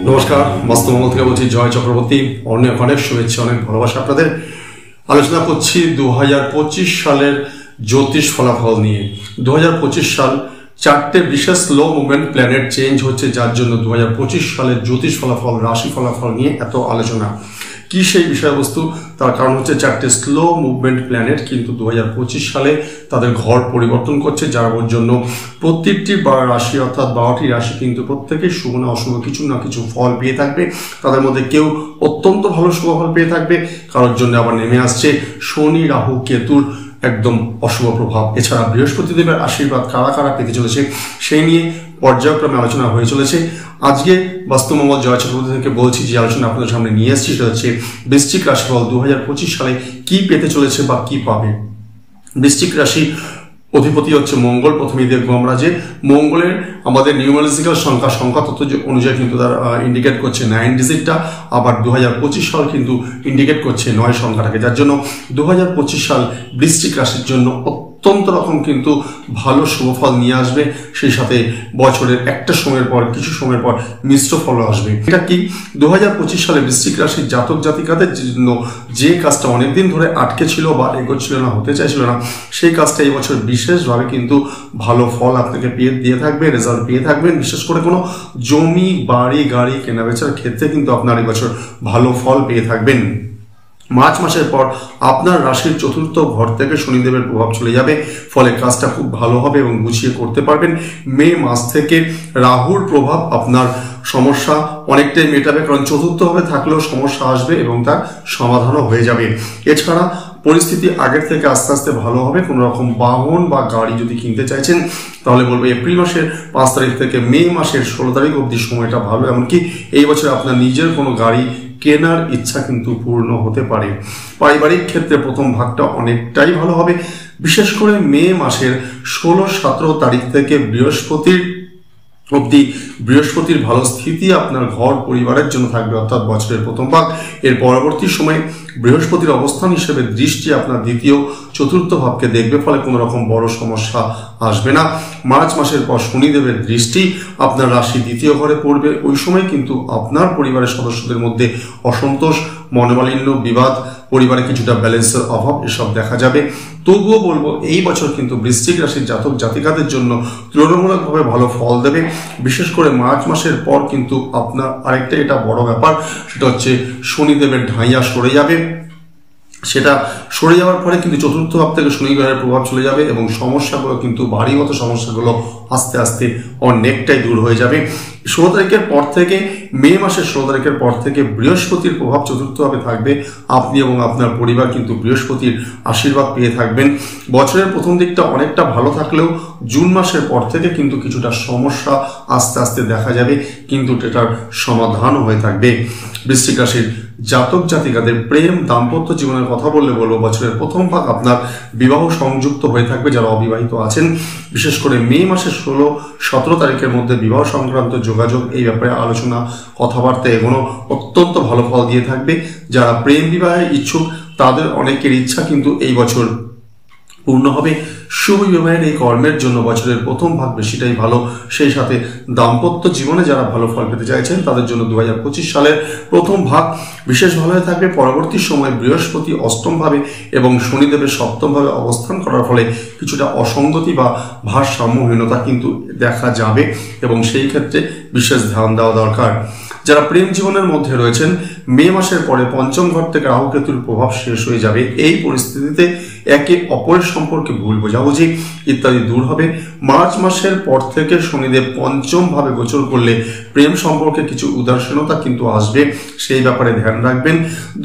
নমস্কার, বাস্তবমঙ্গল থেকে বলছি জয় চক্রবর্তী। অনেক অনেক শুভেচ্ছা, অনেক ভালোবাসা আপনাদের। আলোচনা করছি 2025 সালের জ্যোতিষ ফলাফল নিয়ে। 2025 সাল 4টে বিশেষ লো মুভমেন্ট প্ল্যানেট চেঞ্জ হচ্ছে, যার জন্য 2025 সালের জ্যোতিষ ফলাফল, রাশি ফলাফল নিয়ে এত আলোচনা। কি সেই বিষয়বস্তু? তার কারণ হচ্ছে 4টে স্লো মুভমেন্ট প্ল্যানেট কিন্তু 2025 সালে তাদের ঘর পরিবর্তন করছে, যার জন্য প্রত্যেকটি রাশি অর্থাৎ 12টি রাশি কিন্তু প্রত্যেকেই শুভ না অশুভ কিছু না কিছু ফল পেয়ে থাকবে। তাদের মধ্যে কেউ অত্যন্ত ভালো শুভ ফল পেয়ে থাকবে, কারোর জন্য আবার নেমে আসছে শনি রাহু কেতুর একদম অশুভ প্রভাব। এছাড়া বৃহস্পতি দেবের আশীর্বাদ কারা কারা পেতে চলেছে সেই নিয়ে পর্যায়ক্রমে আলোচনা হয়ে চলেছে। আজকে বাস্তবমঙ্গল জয় চক্রবর্তী থেকে বলছি, যে আলোচনা আপনাদের সামনে নিয়ে এসেছি সেটা হচ্ছে বৃশ্চিক রাশিফল 2025 সালে কি পেতে চলেছে বা কি পাবে। বৃশ্চিক রাশি অধিপতি হচ্ছে মঙ্গল। প্রথমেই দেখবো আমরা যে মঙ্গলের আমাদের নিউমারোলজিক্যাল সংখ্যা তত্ত্ব অনুযায়ী কিন্তু তার ইন্ডিকেট করছে 9 ডিজিটটা, আবার 2025 সাল কিন্তু ইন্ডিকেট করছে 9 সংখ্যাটাকে, যার জন্য 2025 সাল বৃশ্চিক রাশির জন্য অত্যন্ত রকম কিন্তু ভালো শুভফল নিয়ে আসবে। সেই সাথে বছরের একটা সময়ের পর কিছু সময়ের পর মিশ্র ফলও আসবে। এটা কি 2025 সালে বৃশ্চিক রাশির জাতক জাতিকাদের জন্য যে কাজটা অনেকদিন ধরে আটকে ছিল বা এগোচ্ছিল না, হতে চাইছিল না, সেই কাজটা এই বছর বিশেষভাবে কিন্তু ভালো ফল আপনাকে দিয়ে থাকবে, রেজাল্ট পেয়ে থাকবেন। বিশেষ করে কোনো জমি বাড়ি গাড়ি কেনাবেচার ক্ষেত্রে কিন্তু আপনার এই বছর ভালো ফল পেয়ে থাকবেন। মার্চ মাসের পর আপনার রাশির চতুর্থ ঘর থেকে শনিদেবের প্রভাব চলে যাবে, ফলে কাজটা খুব ভালো হবে এবং গুছিয়ে করতে পারবেন। মে মাস থেকে রাহুর প্রভাব আপনার সমস্যা অনেকটাই মেটাবে, কারণ চতুর্থভাবে থাকলেও সমস্যা আসবে এবং তার সমাধানও হয়ে যাবে। এছাড়া পরিস্থিতি আগের থেকে আস্তে আস্তে ভালো হবে। কোনো রকম বাহন বা গাড়ি যদি কিনতে চাইছেন তাহলে বলবো এপ্রিল মাসের 5 তারিখ থেকে মে মাসের 16 তারিখ অবধি সময়টা ভালো। এমনকি এই বছর আপনার নিজের কোনো গাড়ি কেনার ইচ্ছা কিন্তু পূর্ণ হতে পারে। পারিবারিক ক্ষেত্রে প্রথম ভাগটা অনেকটাই ভালো হবে। বিশেষ করে মে মাসের 16-17 তারিখ থেকে বৃহস্পতির ভালো স্থিতি আপনার ঘর পরিবারের জন্য থাকবে, অর্থাৎ বছরের প্রথম ভাগ। এর পরবর্তী সময়ে বৃহস্পতির অবস্থান হিসেবে দৃষ্টি আপনার দ্বিতীয় চতুর্থ ভাবকে দেখবে, ফলে কোনো রকম বড় সমস্যা আসবে না। মার্চ মাসের পর শনিদেবের দৃষ্টি আপনার রাশি দ্বিতীয় ঘরে পড়বে। ওই সময় কিন্তু আপনার পরিবারের সদস্যদের মধ্যে অসন্তোষ, মনোমালিন্য, বিবাদ, পরিবারে কিছুটা ব্যালেন্সের অভাব এসব দেখা যাবে। তবুও বলবো এই বছর কিন্তু বৃশ্চিক রাশির জাতক জাতিকাদের জন্য তুলনামূলকভাবে ভালো ফল দেবে। বিশেষ করে মার্চ মাসের পর কিন্তু আপনার আরেকটা এটা বড় ব্যাপার, সেটা হচ্ছে শনিদেবের ঢাইয়া সরে যাবে। সেটা সরে যাওয়ার পরে কিন্তু চতুর্থ ভাব থেকে শনি গ্রহের প্রভাব চলে যাবে এবং সমস্যাগুলো কিন্তু বাড়িগত সমস্যাগুলো আস্তে আস্তে অনেকটাই দূর হয়ে যাবে। 16 তারিখের পর থেকে মে মাসের 16 তারিখের পর থেকে বৃহস্পতির প্রভাব চতুর্থভাবে থাকবে। আপনি এবং আপনার পরিবার কিন্তু বৃহস্পতির আশীর্বাদ পেয়ে থাকবেন। বছরের প্রথম দিকটা অনেকটা ভালো থাকলেও জুন মাসের পর থেকে কিন্তু কিছুটা সমস্যা আস্তে আস্তে দেখা যাবে, কিন্তু এটার সমাধানও হয়ে থাকবে। বৃশ্চিক রাশির জাতক জাতিকাদের প্রেম দাম্পত্য জীবনের কথা বলবো বছরের প্রথম ভাগ আপনার বিবাহ সংযুক্ত হয়ে থাকবে। যারা অবিবাহিত আছেন, বিশেষ করে মে মাসের 16-17 তারিখের মধ্যে বিবাহ সংক্রান্ত যোগাযোগ, এই ব্যাপারে আলোচনা কথাবার্তা এগোনো অত্যন্ত ভালো ফল দিয়ে থাকবে। যারা প্রেম বিবাহে ইচ্ছুক তাদের অনেকের ইচ্ছা কিন্তু এই বছর পূর্ণ হবে। শুভ বিবাহের এই কর্মের জন্য বছরের প্রথম ভাগ বেশিটাই ভালো। সেই সাথে দাম্পত্য জীবনে যারা ভালো ফল পেতে চাইছেন তাদের জন্য 2025 সালের প্রথম ভাগ বিশেষ ভালো হয়ে থাকবে। পরবর্তী সময় বৃহস্পতি অষ্টম ভাবে এবং শনিদেবের সপ্তম ভাবে অবস্থান করার ফলে কিছুটা অসঙ্গতি বা ভারসাম্যহীনতা কিন্তু দেখা যাবে এবং সেই ক্ষেত্রে বিশেষ ধ্যান দেওয়া দরকার। যারা প্রেম জীবনের মধ্যে রয়েছেন, মে মাসের পরে পঞ্চম ঘর থেকে রাহু কেতুর প্রভাব শেষ হয়ে যাবে। এই পরিস্থিতিতে একে অপরের সম্পর্কে ভুল বোঝাবুঝি ইত্যাদি দূর হবে। মার্চ মাসের পর থেকে শনিদেব পঞ্চম ভাবে গোচর করলে প্রেম সম্পর্কে কিছু উদাসীনতা কিন্তু আসবে, সেই ব্যাপারে ধ্যান রাখবেন।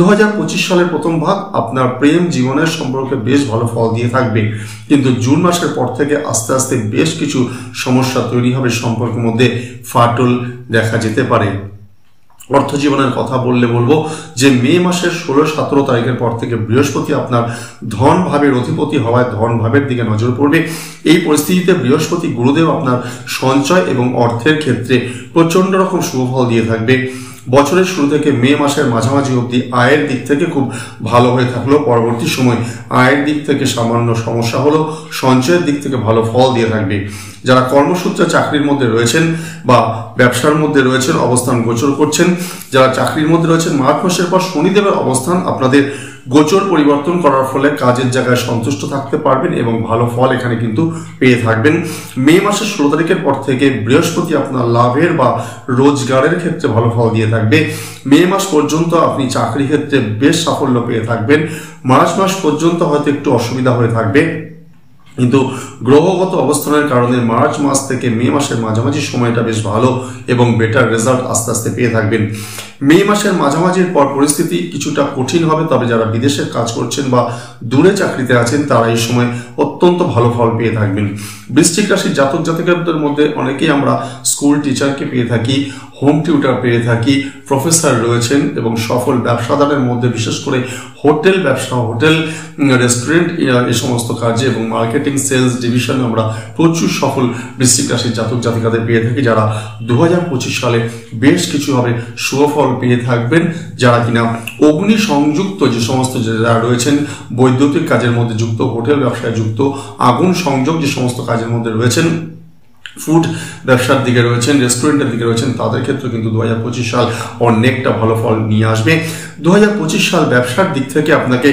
2025 সালের প্রথম ভাগ আপনার প্রেম জীবনের সম্পর্কে বেশ ভালো ফল দিয়ে থাকবে, কিন্তু জুন মাসের পর থেকে আস্তে আস্তে বেশ কিছু সমস্যা তৈরি হবে, সম্পর্কের মধ্যে ফাটল দেখা যেতে পারে। অর্থ জীবনের কথা বলবো যে মে মাসের 16-17 তারিখের পর থেকে বৃহস্পতি আপনার ধন ভাবের অধিপতি হওয়ায় ধন ভাবের দিকে নজর পড়বে। এই পরিস্থিতিতে বৃহস্পতি গুরুদেব আপনার সঞ্চয় এবং অর্থের ক্ষেত্রে প্রচন্ড রকম শুভ ফল দিয়ে থাকবে। বছরের শুরু থেকে মে মাসের মাঝামাঝি অবধি আয়ের দিক থেকে খুব ভালো হয়ে থাকলেও পরবর্তী সময় আয়ের দিক থেকে সামান্য সমস্যা হলো সঞ্চয়ের দিক থেকে ভালো ফল দিয়ে থাকবে। যারা কর্মসূত্রে চাকরির মধ্যে রয়েছেন বা ব্যবসার মধ্যে রয়েছেন অবস্থান গোচর করছেন, যারা চাকরির মধ্যে রয়েছেন মার্চ মাসের পর শনিদেবের অবস্থান আপনাদের গোচর পরিবর্তন করার ফলে কাজের জায়গায় সন্তুষ্ট থাকতে পারবেন এবং ভালো ফল এখানে কিন্তু পেয়ে থাকবেন। মে মাসের 16 তারিখের পর থেকে বৃহস্পতি আপনার লাভের বা রোজগারের ক্ষেত্রে ভালো ফল দিয়ে থাকবে। মে মাস পর্যন্ত আপনি চাকরি ক্ষেত্রে বেশ সাফল্য পেয়ে থাকবেন। মার্চ মাস পর্যন্ত হয়তো একটু অসুবিধা হয়ে থাকবে, কিন্তু গ্রহগত অবস্থানের কারণে মার্চ মাস থেকে মে মাসের মাঝামাঝি সময়টা বেশ ভালো এবং বেটার রেজাল্ট আস্তে আস্তে পেয়ে থাকবেন। মে মাসের মাঝামাঝির পর পরিস্থিতি কিছুটা কঠিন হবে, তবে যারা বিদেশে কাজ করছেন বা দূরে চাকরিতে আছেন তারা এই সময় অত্যন্ত ভালো ফল পেয়ে থাকবেন। বৃশ্চিক রাশির জাতক জাতিকাদের মধ্যে অনেকেই আমরা স্কুল টিচারকে পেয়ে থাকি, হোম টিউটার পেয়ে থাকি, প্রফেসর রয়েছেন এবং সফল ব্যবসাদারের মধ্যে বিশেষ করে হোটেল ব্যবসা, হোটেল রেস্টুরেন্ট এই সমস্ত কাজে এবং মার্কেটিং সেলস ডিভিশনে আমরা প্রচুর সফল বৃশ্চিক রাশির জাতক জাতিকাদের পেয়ে থাকি, যারা 2025 সালে বেশ কিছুভাবে সুফল পেয়ে থাকবেন। যারা কিনা অগ্নি সংযুক্ত যে সমস্ত যারা রয়েছেন, বৈদ্যুতিক কাজের মধ্যে যুক্ত, হোটেল ব্যবসায় যুক্ত, আগুন সংযোগ যে সমস্ত কাজের মধ্যে রয়েছেন, ফুড ব্যবসার দিকে রয়েছেন, রেস্টুরেন্টের দিকে রয়েছেন, তাদের ক্ষেত্রে কিন্তু 2025 সাল অনেকটা ভালো ফল নিয়ে আসবে। 2025 সাল ব্যবসার দিক থেকে আপনাকে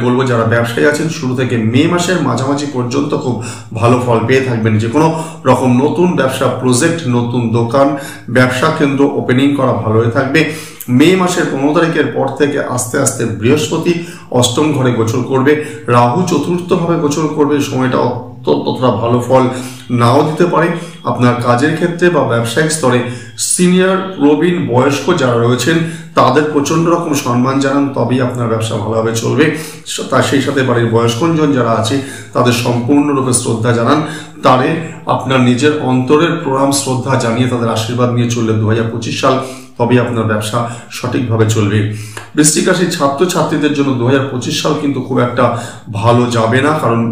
বলবো যারা ব্যবসায়ী আছেন শুরু থেকে মে মাসের মাঝামাঝি পর্যন্ত খুব ভালো ফল পেয়ে থাকবেন। যে কোনো রকম নতুন ব্যবসা প্রজেক্ট, নতুন দোকান, ব্যবসা কেন্দ্র ওপেনিং করা ভালো হয়ে থাকবে। মে মাসের 15 তারিখের পর থেকে আস্তে আস্তে বৃহস্পতি অষ্টম ঘরে গোচর করবে, রাহু চতুর্থভাবে গোচর করবে। সময়টা ততটা ভালো ফল নাও দিতে পারে। আপনার কাজের ক্ষেত্রে বা ব্যবসায়িক স্তরে সিনিয়র প্রবীণ বয়স্ক যারা রয়েছেন তাদের প্রচন্ড রকম সম্মান জানান, তবেই আপনার ব্যবসা ভালোভাবে চলবে। তার সেই সাথে বাড়ির বয়স্কজন যারা আছে তাদের সম্পূর্ণরূপে শ্রদ্ধা জানান, তারে আপনার নিজের অন্তরের প্রণাম শ্রদ্ধা জানিয়ে তাদের আশীর্বাদ নিয়ে চললে 2025 সাল তবেই আপনার ব্যবসা সঠিকভাবে চলবে। বৃশ্চিক রাশির ছাত্রছাত্রীদের জন্য 2025 সাল কিন্তু খুব একটা ভালো যাবে না, কারণ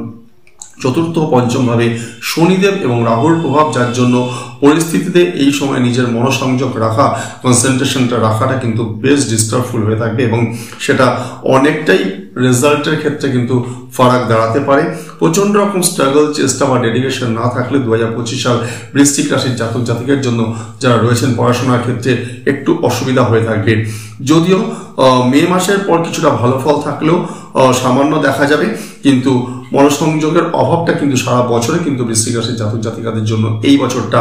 চতুর্থ পঞ্চম ভাবে শনিদেব এবং রাহুর প্রভাব, যার জন্য পরিস্থিতিতে এই সময় নিজের মনোসংযোগ রাখা, কনসেন্ট্রেশনটা রাখাটা কিন্তু বেশ ডিস্টার্বফুল হয়ে থাকবে এবং সেটা অনেকটাই রেজাল্টের ক্ষেত্রে কিন্তু ফারাক দাঁড়াতে পারে। প্রচন্ড রকম স্ট্রাগল, চেষ্টা বা ডেডিকেশন না থাকলে 2025 সাল বৃশ্চিক রাশির জাতক জাতিকের জন্য যারা রয়েছেন পড়াশোনার ক্ষেত্রে একটু অসুবিধা হয়ে থাকবে। যদিও মে মাসের পর কিছুটা ভালো ফল থাকলেও সামান্য দেখা যাবে, কিন্তু মনোসংযোগের অভাবটা কিন্তু সারা বছরে কিন্তু বৃশ্চিক রাশির জাতক জাতিকাদের জন্য এই বছরটা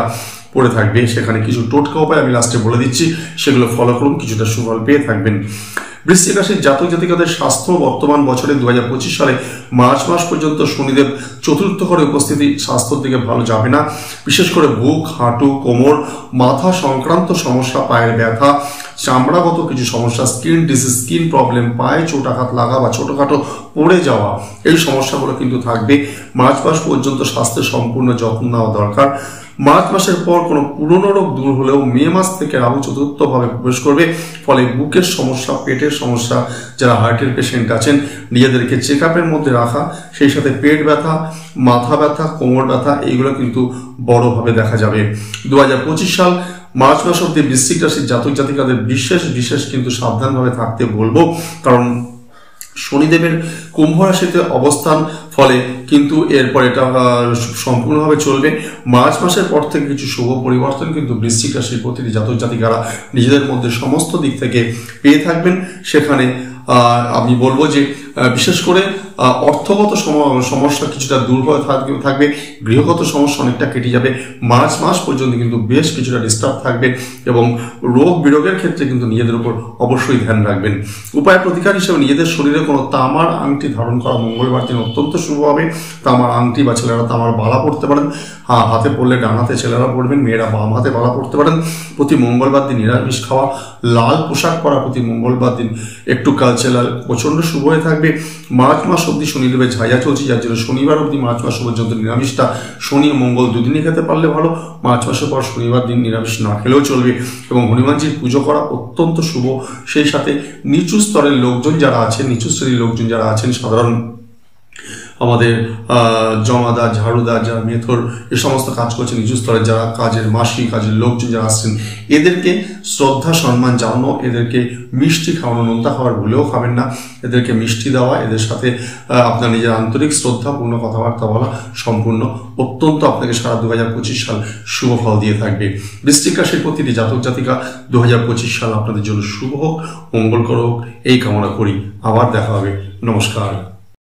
পড়ে থাকবে। সেখানে কিছু টোটকা উপায় আমি লাস্টে বলে দিচ্ছি, সেগুলো ফলো করুন, কিছুটা সুফল পেয়ে থাকবেন। বৃশ্চিক রাশির জাতক জাতিকাদের স্বাস্থ্য বর্তমান বছরে 2025 সালে মার্চ মাস পর্যন্ত শনিদেব চতুর্থ ঘরে উপস্থিতি স্বাস্থ্যের দিকে ভালো যাবে না। বিশেষ করে বুক, হাঁটু, কোমর, মাথা সংক্রান্ত সমস্যা, পায়ের ব্যথা, চামড়াগত কিছু সমস্যা, স্কিন ডিজিজ, স্কিন প্রবলেম, পায়ে চোটাঘাত লাগা বা ছোটখাটো পড়ে যাওয়া, এই সমস্যাগুলো কিন্তু থাকবে। মার্চ মাস পর্যন্ত স্বাস্থ্যের সম্পূর্ণ যত্ন নেওয়া দরকার। মার্চ মাসের পর কোনো পুরনো রোগ দূর হলেও মে মাস থেকে রাহু চতুর্থভাবে প্রবেশ করবে, ফলে বুকের সমস্যা, পেটের সমস্যা, যারা হার্টের পেশেন্ট আছেন নিজেদেরকে চেক আপের মধ্যে রাখা, সেই সাথে পেট ব্যথা, মাথা ব্যথা, কোমর ব্যথা, এইগুলো কিন্তু বড়ভাবে দেখা যাবে। 2025 সাল মার্চ মাস অব্দি বৃশ্চিক রাশির জাতক জাতিকাদের বিশেষ কিন্তু সাবধানভাবে থাকতে বলবো, কারণ শনিদেবের কুম্ভ রাশিতে অবস্থান, ফলে কিন্তু এরপর এটা সম্পূর্ণভাবে চলবে। মার্চ মাসের পর থেকে কিছু শুভ পরিবর্তন কিন্তু বৃশ্চিক রাশির প্রতিটি জাতক জাতিকারা নিজেদের মধ্যে সমস্ত দিক থেকে পেয়ে থাকবেন। সেখানে আমি বলবো যে বিশেষ করে অর্থগত সমস্যা কিছুটা দূর হয়ে থাকবে, গৃহগত সমস্যা অনেকটা কেটে যাবে। মার্চ মাস পর্যন্ত কিন্তু বেশ কিছুটা ডিস্টার্ব থাকবে এবং রোগ বিরোগের ক্ষেত্রে কিন্তু নিজেদের উপর অবশ্যই ধ্যান রাখবেন। উপায় প্রতিকার হিসেবে নিজেদের শরীরে কোনো তামার আংটি ধারণ করা মঙ্গলবার দিন অত্যন্ত শুভ হবে। তামার আংটি বা ছেলেরা তামার বালা পড়তে পারেন, হাতে পড়লে ডান হাতে ছেলেরা পড়বেন, মেয়েরা বাম হাতে বালা পড়তে পারেন। প্রতি মঙ্গলবার দিন নিরামিষ খাওয়া, লাল পোশাক পরা প্রতি মঙ্গলবার দিন একটু কালচারাল প্রচন্ড শুভ হয়ে থাকবে। মার্চ মাস অব্দি শনিদেবের ছায়া চলছে, যার জন্য শনিবার অব্দি মার্চ মাস পর্যন্ত নিরামিষটা শনি ও মঙ্গল দুদিনই খেতে পারলে ভালো। মার্চ মাসের পর শনিবার দিন নিরামিষ না খেলেও চলবে এবং হনুমানজির পুজো করা অত্যন্ত শুভ। সেই সাথে নিচু স্তরের লোকজন যারা আছেন, নিচু শ্রেণীর লোকজন যারা আছেন, সাধারণ আমাদের জমাদার, ঝাড়ুদার, যারা মেথর এ সমস্ত কাজ করছেন, নিচু স্তরের যারা কাজের মাসি, কাজের লোকজন যারা আসছেন, এদেরকে শ্রদ্ধা সম্মান জানানো, এদেরকে মিষ্টি খাওয়ানো, নোনতা খাবার ভুলেও খাবেন না, এদেরকে মিষ্টি দেওয়া, এদের সাথে আপনার নিজের আন্তরিক শ্রদ্ধাপূর্ণ কথাবার্তা বলা সম্পূর্ণ অত্যন্ত আপনাকে সারা 2025 সাল শুভ ফল দিয়ে থাকবে। বৃশ্চিক রাশির প্রতিটি জাতক জাতিকা 2025 সাল আপনাদের জন্য শুভ হোক, মঙ্গলকর হোক, এই কামনা করি। আবার দেখা হবে। নমস্কার।